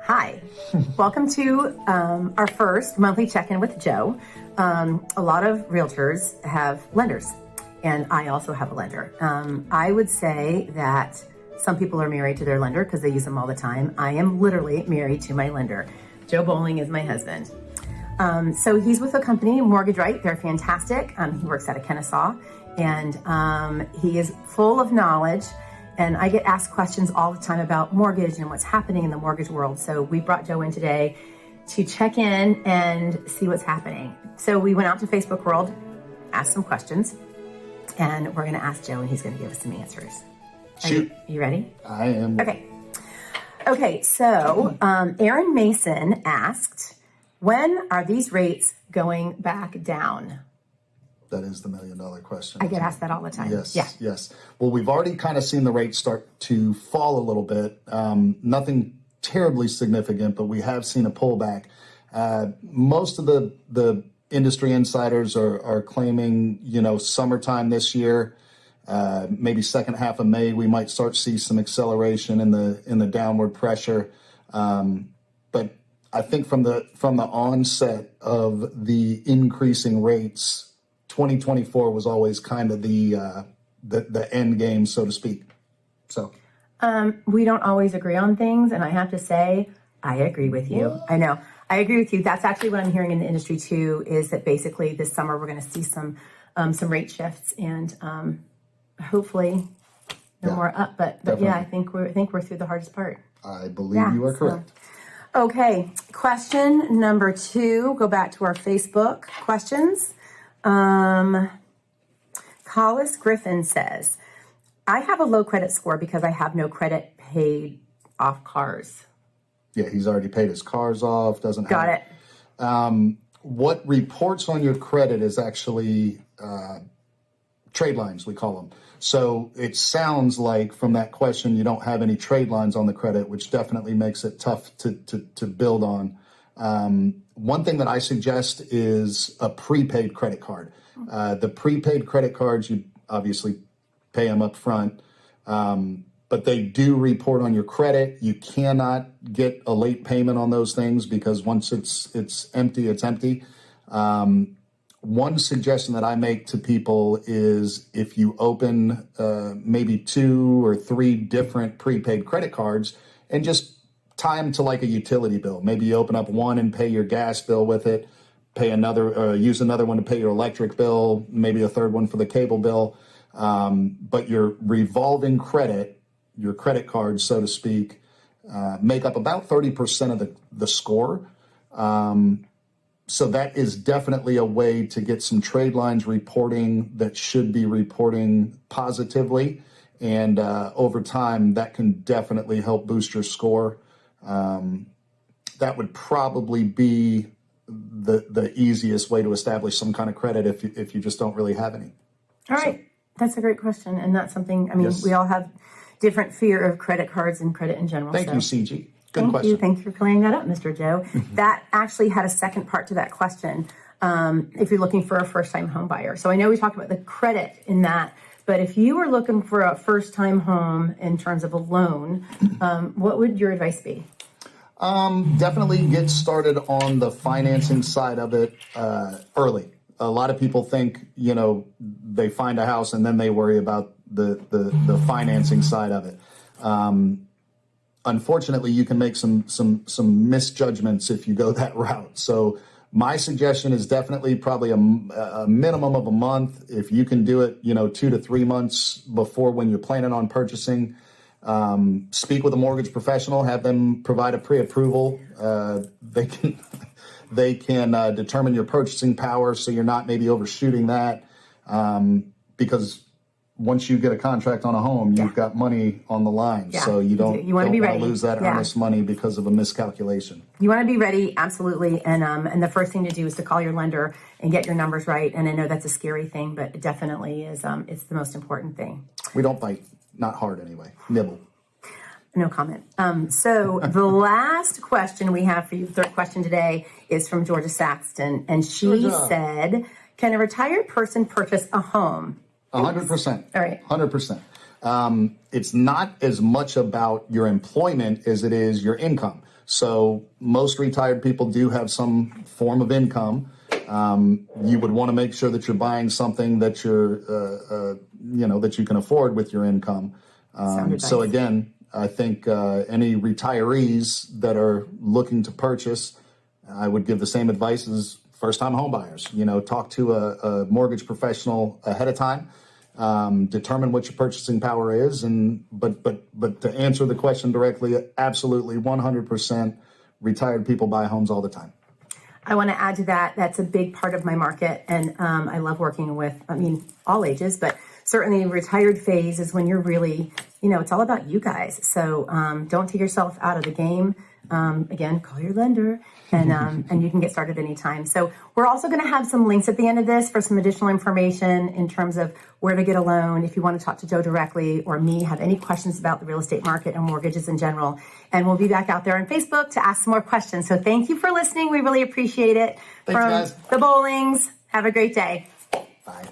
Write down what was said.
Hi, welcome to our first monthly check-in with Joe. A lot of realtors have lenders, and I also have a lender. I would say that some people are married to their lender because they use them all the time. I am literally married to my lender. Joe Bowling is my husband. So he's with a company, Mortgage Right. They're fantastic. He works out of Kennesaw, and he is full of knowledge. And I get asked questions all the time about mortgage and what's happening in the mortgage world. So we brought Joe in today to check in and see what's happening. So we went out to Facebook World, asked some questions, and we're going to ask Joe, and he's going to give us some answers. Shoot. You ready? I am. Okay, so Aaron Mason asked, when are these rates going back down? That is the $1 million question. I get asked that all the time. Yes, Yeah. yes. Well, we've already kind of seen the rates start to fall a little bit. Nothing terribly significant, but we have seen a pullback. Most of the industry insiders are claiming, summertime this year, maybe second half of May, we might start to see some acceleration in the downward pressure. But I think from the onset of the increasing rates, 2024 was always kind of the end game, so to speak. So we don't always agree on things, and I have to say, I agree with you. What? I know. I agree with you. That's actually what I'm hearing in the industry too, is that basically this summer we're going to see some rate shifts, and hopefully no more up. But yeah, I think we're through the hardest part. I believe you are correct. Okay, question number 2. Go back to our Facebook questions. Collis Griffin says, I have a low credit score because I have no credit paid off cars. Yeah, he's already paid his cars off, doesn't Got have it. What reports on your credit is actually trade lines, we call them. So it sounds like from that question, you don't have any trade lines on the credit, which definitely makes it tough to build on. One thing that I suggest is a prepaid credit card. The prepaid credit cards, you obviously pay them up front, but they do report on your credit. You cannot get a late payment on those things because once it's empty, it's empty. One suggestion that I make to people is if you open maybe 2 or 3 different prepaid credit cards and just tie them to like a utility bill. Maybe you open up one and pay your gas bill with it, pay another, use another one to pay your electric bill, maybe a third one for the cable bill. But your revolving credit, your credit cards, so to speak, make up about 30% of the score. So that is definitely a way to get some trade lines reporting that should be reporting positively. And over time, that can definitely help boost your score. That would probably be the easiest way to establish some kind of credit if you just don't really have any. All right. That's a great question. And that's something, yes. We all have different fear of credit cards and credit in general. Thank you, CG. Good question. Thank you for clearing that up, Mr. Joe. That actually had a second part to that question. If you're looking for a first-time home buyer. So I know we talked about the credit in that, but if you were looking for a first-time home in terms of a loan, what would your advice be? Definitely get started on the financing side of it early. A lot of people think, they find a house and then they worry about the financing side of it. Unfortunately, you can make some misjudgments if you go that route. So my suggestion is definitely probably a minimum of a month. If you can do it, 2 to 3 months before when you're planning on purchasing. Speak with a mortgage professional, have them provide a pre-approval. They can determine your purchasing power so you're not maybe overshooting that. Because once you get a contract on a home, you've got money on the line. Yeah. So you don't want to lose that earnest money because of a miscalculation. You want to be ready, absolutely. And the first thing to do is to call your lender and get your numbers right. And I know that's a scary thing, but it definitely is. It's the most important thing. We don't bite. Not hard anyway. Nibble. No comment. So the last question we have for you, the third question today, is from Georgia Saxton. And she said, can a retired person purchase a home? 100%. All right. 100%. It's not as much about your employment as it is your income. So most retired people do have some form of income. You would want to make sure that you're buying something that that you can afford with your income. So again, I think any retirees that are looking to purchase, I would give the same advice as first-time home buyers. Talk to a mortgage professional ahead of time. Determine what your purchasing power is, but to answer the question directly, absolutely 100% retired people buy homes all the time. I want to add to that. That's a big part of my market, and I love working with, all ages, but certainly retired phase is when you're really, it's all about you guys. So don't take yourself out of the game. Again, call your lender, and you can get started anytime. So we're also going to have some links at the end of this for some additional information in terms of where to get a loan if you want to talk to Joe directly or me, have any questions about the real estate market and mortgages in general. And we'll be back out there on Facebook to ask some more questions. So thank you for listening. We really appreciate it. Thanks, guys. The Bowlings, have a great day. Bye.